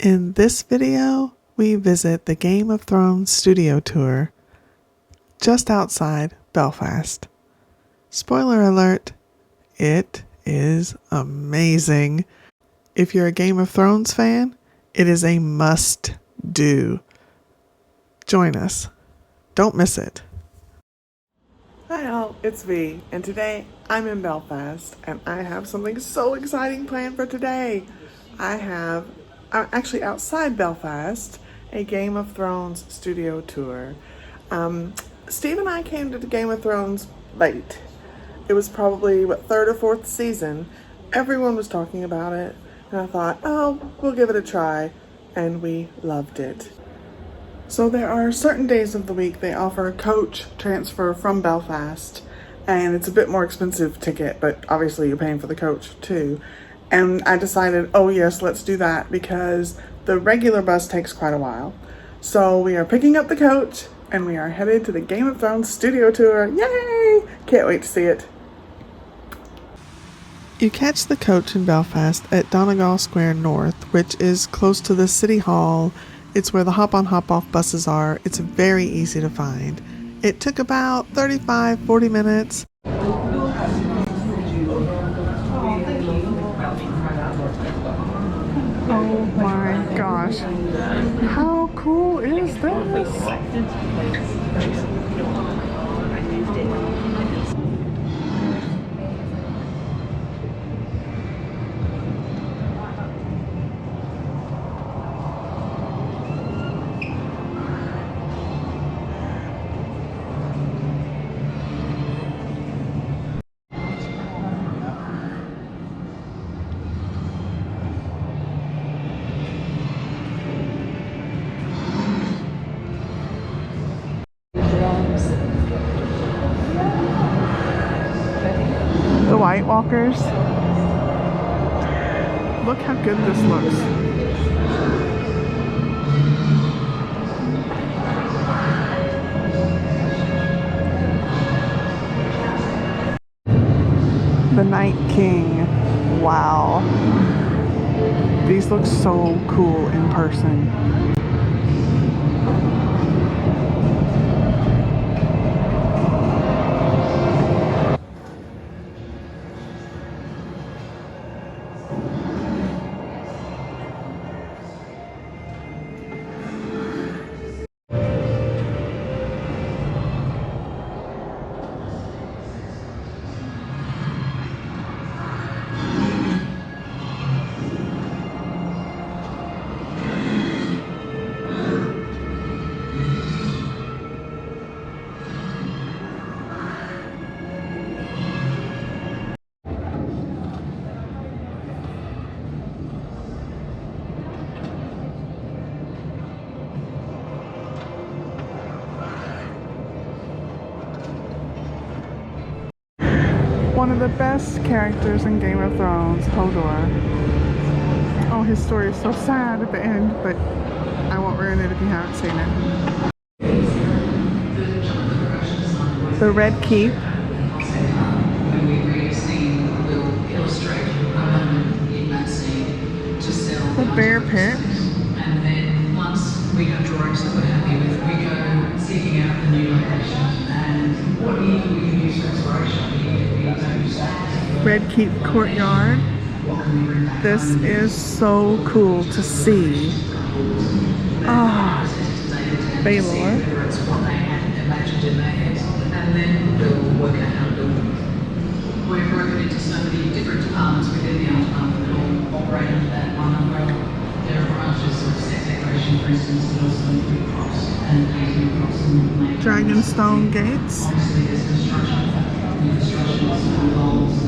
In this video, we visit the Game of Thrones studio tour just outside Belfast. Spoiler alert, it is amazing. If you're a Game of Thrones fan, it is a must-do. Join us. Don't miss it. Hi all, it's V, and today I'm in Belfast, and I have something so exciting planned for today. I'm actually outside Belfast, a Game of Thrones studio tour. Steve and I came to the Game of Thrones late. It was probably, third or fourth season. Everyone was talking about it, and I thought, oh, we'll give it a try, and we loved it. So there are certain days of the week they offer a coach transfer from Belfast, and it's a bit more expensive ticket, but obviously you're paying for the coach too. And I decided, oh yes, let's do that because the regular bus takes quite a while. So we are picking up the coach and we are headed to the Game of Thrones studio tour. Yay! Can't wait to see it. You catch the coach in Belfast at Donegal Square North, which is close to the City Hall. It's where the hop-on hop-off buses are. It's very easy to find. It took about 35-40 minutes. Oh my gosh. How cool is this? The White Walkers. Look how good this looks. The Night King. Wow. These look so cool in person. One of the best characters in Game of Thrones, Hodor. Oh, his story is so sad at the end, but I won't ruin it if you haven't seen it. The Red Keep. The Bear Pit. And then once we go drawings that we're happy with, we go seeking out the new location and what we can use for inspiration. Red Keep Courtyard. This is so cool to see. Ah, Baylor. And then we'll work out how to build them. We're broken into so many different departments within the art department that all operate under that one umbrella. There are branches of set decoration, for instance, that also include props and painting props and Dragonstone gates. obviously there's construction involves.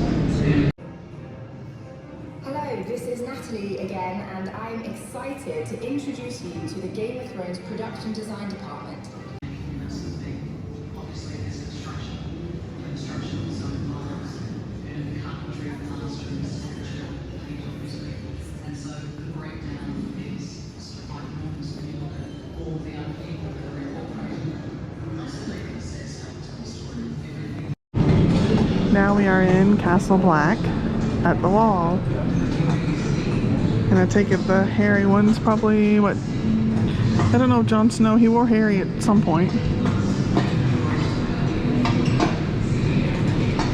Hello, this is Natalie again, and I'm excited to introduce you to the Game of Thrones production design department. Obviously there's construction of some involves carpentry, plastering, sculpture, paint obviously, and so the breakdown is quite enormous when you look at all the other people that are incorporated. Most of it says how to tell the story of everything. Now we are in Castle Black at the wall. And I take it the hairy one's probably what? I don't know if Jon Snow, he wore hairy at some point.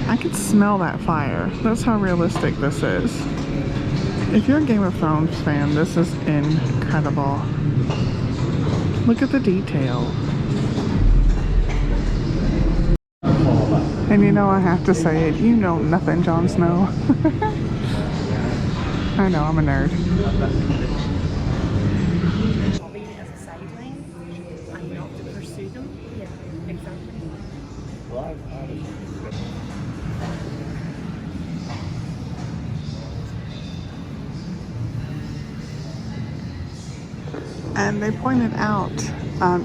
I can smell that fire. That's how realistic this is. If you're a Game of Thrones fan, this is incredible. Look at the detail. And you know, I have to say it, you know nothing, Jon Snow. I know, I'm a nerd. Hobby as a sideline and not to pursue them. Yeah, exactly. And they pointed out,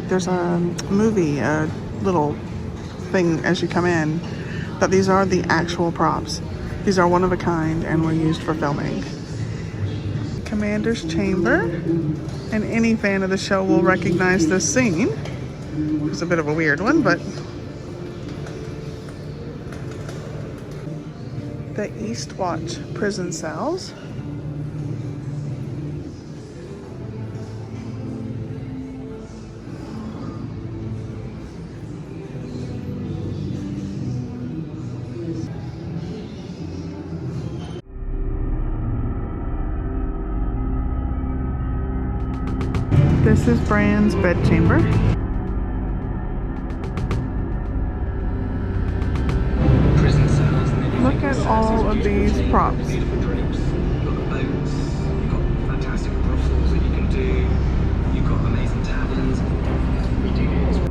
there's a movie, a little thing as you come in, that these are the actual props. These are one of a kind and were used for filming. Commander's Chamber, and any fan of the show will recognize this scene. It's a bit of a weird one, but the East Watch prison cells. This is Bran's bedchamber. Prison cells and then Look at all of these props. Beautiful drapes. You've got the boats, you've got fantastic brothels that you can do, you've got amazing taverns. We do this.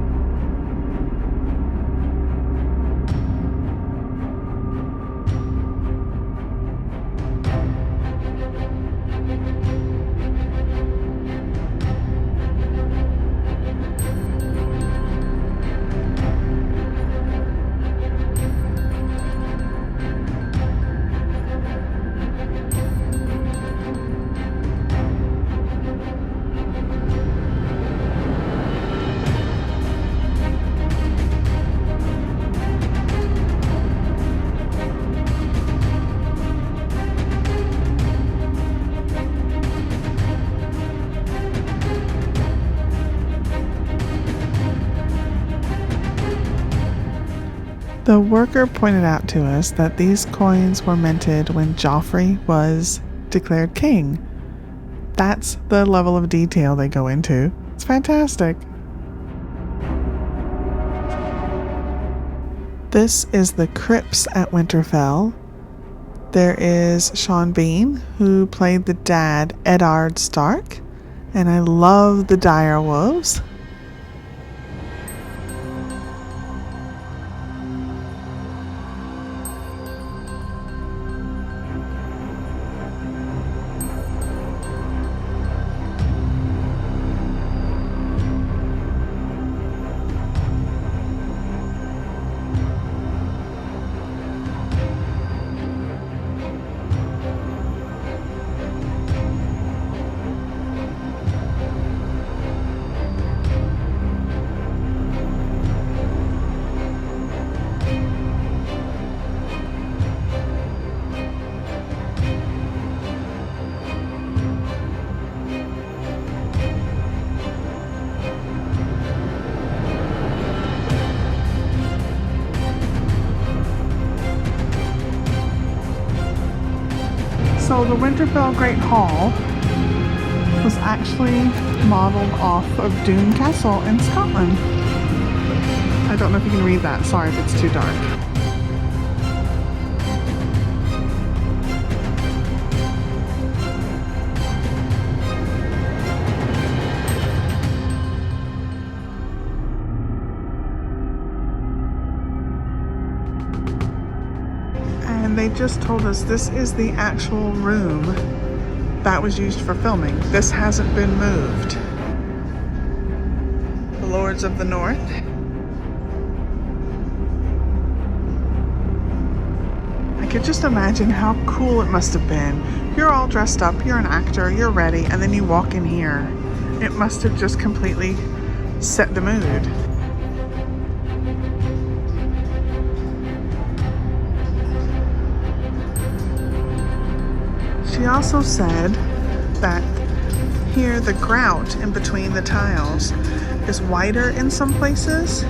The worker pointed out to us that these coins were minted when Joffrey was declared king. That's the level of detail they go into. It's fantastic. This is the crypts at Winterfell. There is Sean Bean, who played the dad, Eddard Stark, and I love the dire wolves. So the Winterfell Great Hall was actually modeled off of Doune Castle in Scotland. I don't know if you can read that, sorry if it's too dark. And they just told us this is the actual room that was used for filming. This hasn't been moved. The Lords of the North. I could just imagine how cool it must have been. You're all dressed up, you're an actor, you're ready, and then you walk in here. It must have just completely set the mood. She also said that here the grout in between the tiles is whiter in some places,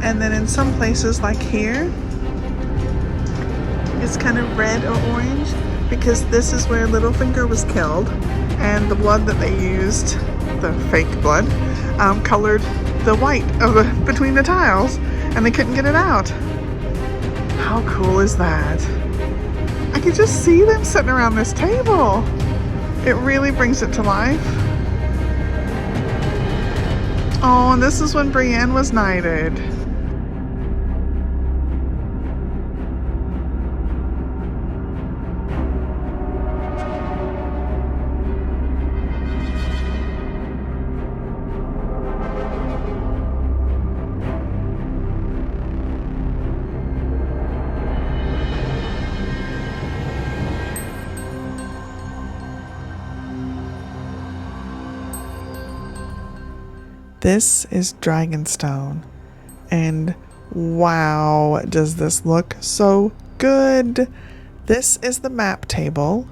and then in some places like here it's kind of red or orange, because this is where Littlefinger was killed, and the blood that they used, the fake blood, colored the white of between the tiles, and they couldn't get it out. How cool is that? I could just see them sitting around this table. It really brings it to life. Oh, and this is when Brienne was knighted. This is Dragonstone, and wow, does this look so good. This is the map table,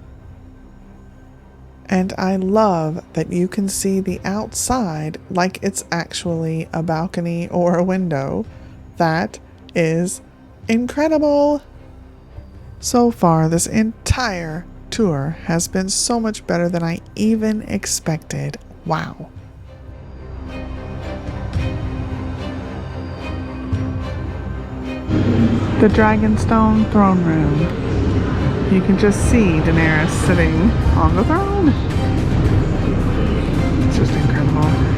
and I love that you can see the outside like it's actually a balcony or a window. That is incredible. So far, this entire tour has been so much better than I even expected. Wow. The Dragonstone throne room. You can just see Daenerys sitting on the throne. It's just incredible.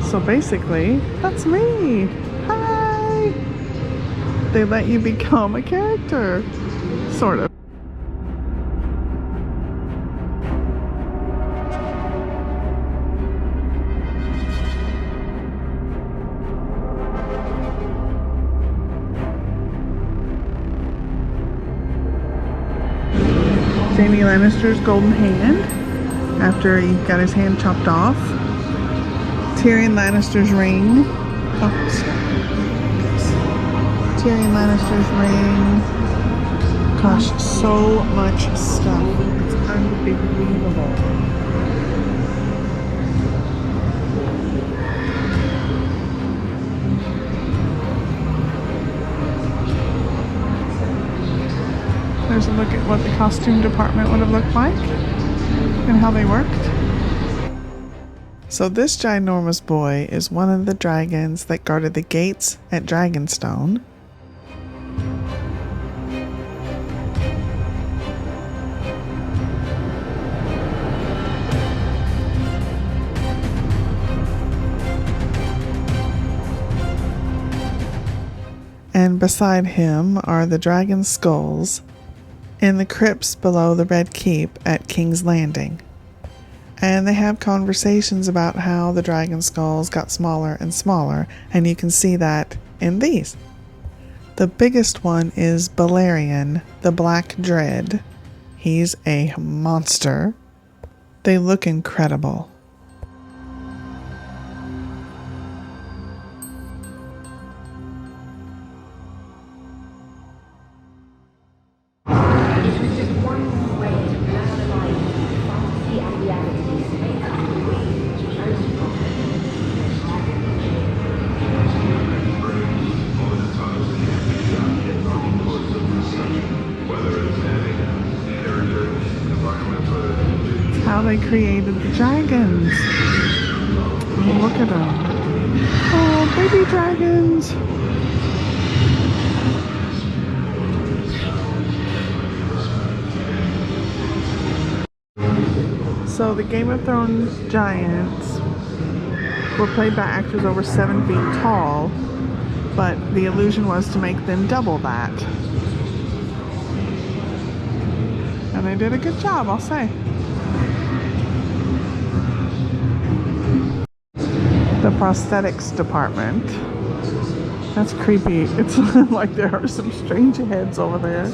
So basically, that's me. Hi! They let you become a character. Sort of. Jaime Lannister's golden hand after he got his hand chopped off. Tyrion Lannister's ring. Oh, Tyrion Lannister's ring. Gosh, so much stuff. It's unbelievable. There's a look at what the costume department would have looked like and how they worked. So this ginormous boy is one of the dragons that guarded the gates at Dragonstone. And beside him are the dragon skulls in the crypts below the Red Keep at King's Landing. And they have conversations about how the dragon skulls got smaller and smaller, and you can see that in these. The biggest one is Balerion, the Black Dread. He's a monster. They look incredible. How they created the dragons. Oh, look at them. Oh, baby dragons. So the Game of Thrones giants were played by actors over 7 feet tall, but the illusion was to make them double that. And they did a good job, I'll say. The prosthetics department. That's creepy. It's like there are some strange heads over there.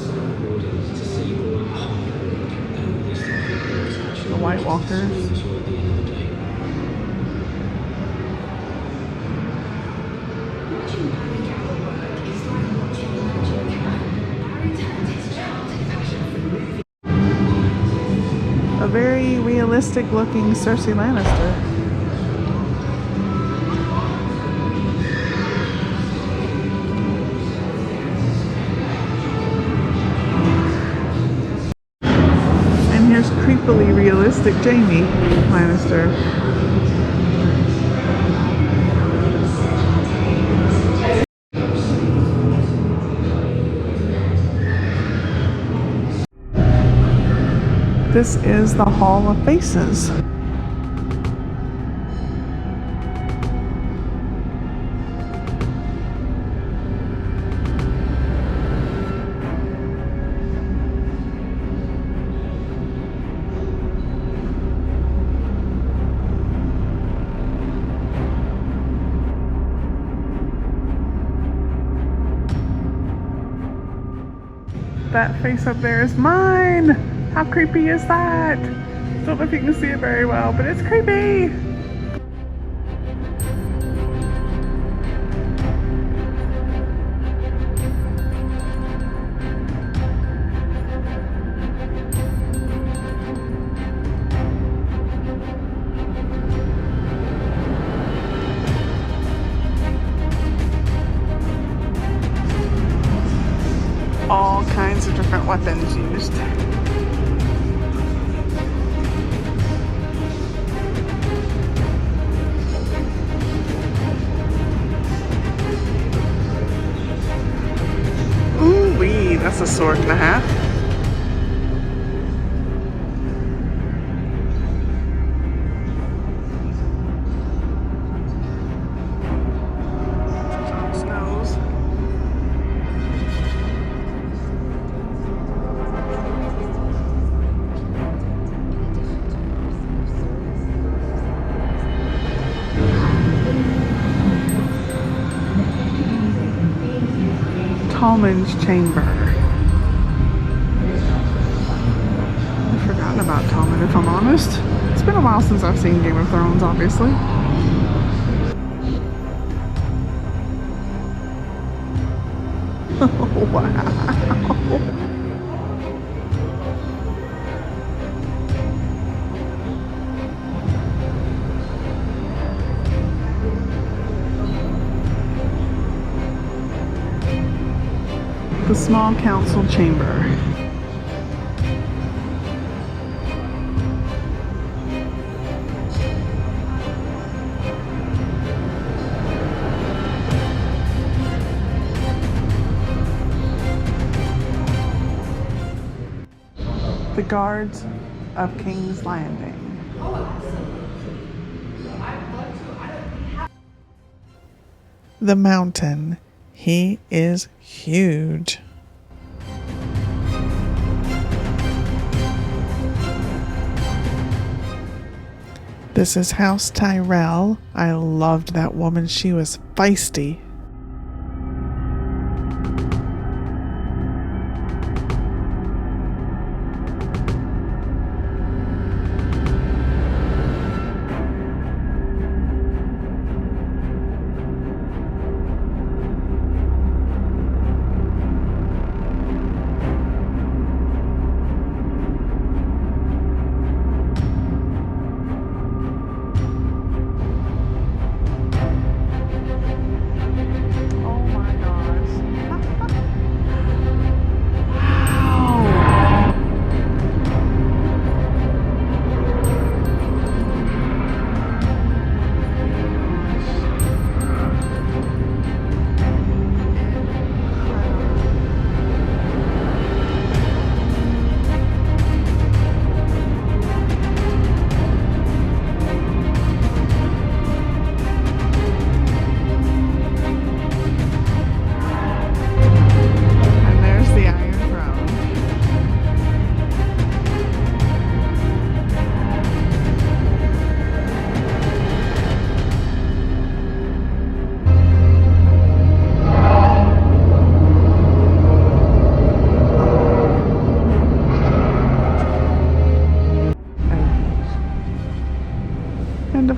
The White Walkers. A very realistic looking Cersei Lannister. Here's creepily realistic Jaime Lannister. This is the Hall of Faces. That face up there is mine! How creepy is that? Don't know if you can see it very well, but it's creepy! All kinds of different weapons used. Ooh-wee, that's a sword and a half. Tallman's Chamber. I've forgotten about Tallman, if I'm honest. It's been a while since I've seen Game of Thrones, obviously. Oh, wow. The small council chamber. The guards of King's Landing. The Mountain. He is huge. This is House Tyrell. I loved that woman. She was feisty.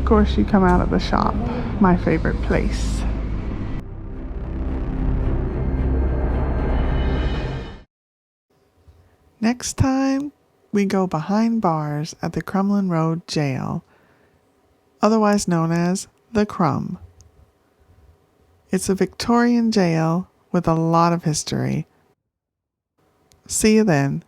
of course, you come out of the shop, my favorite place. Next time, we go behind bars at the Crumlin Road Jail, otherwise known as the Crumb. It's a Victorian jail with a lot of history. See you then.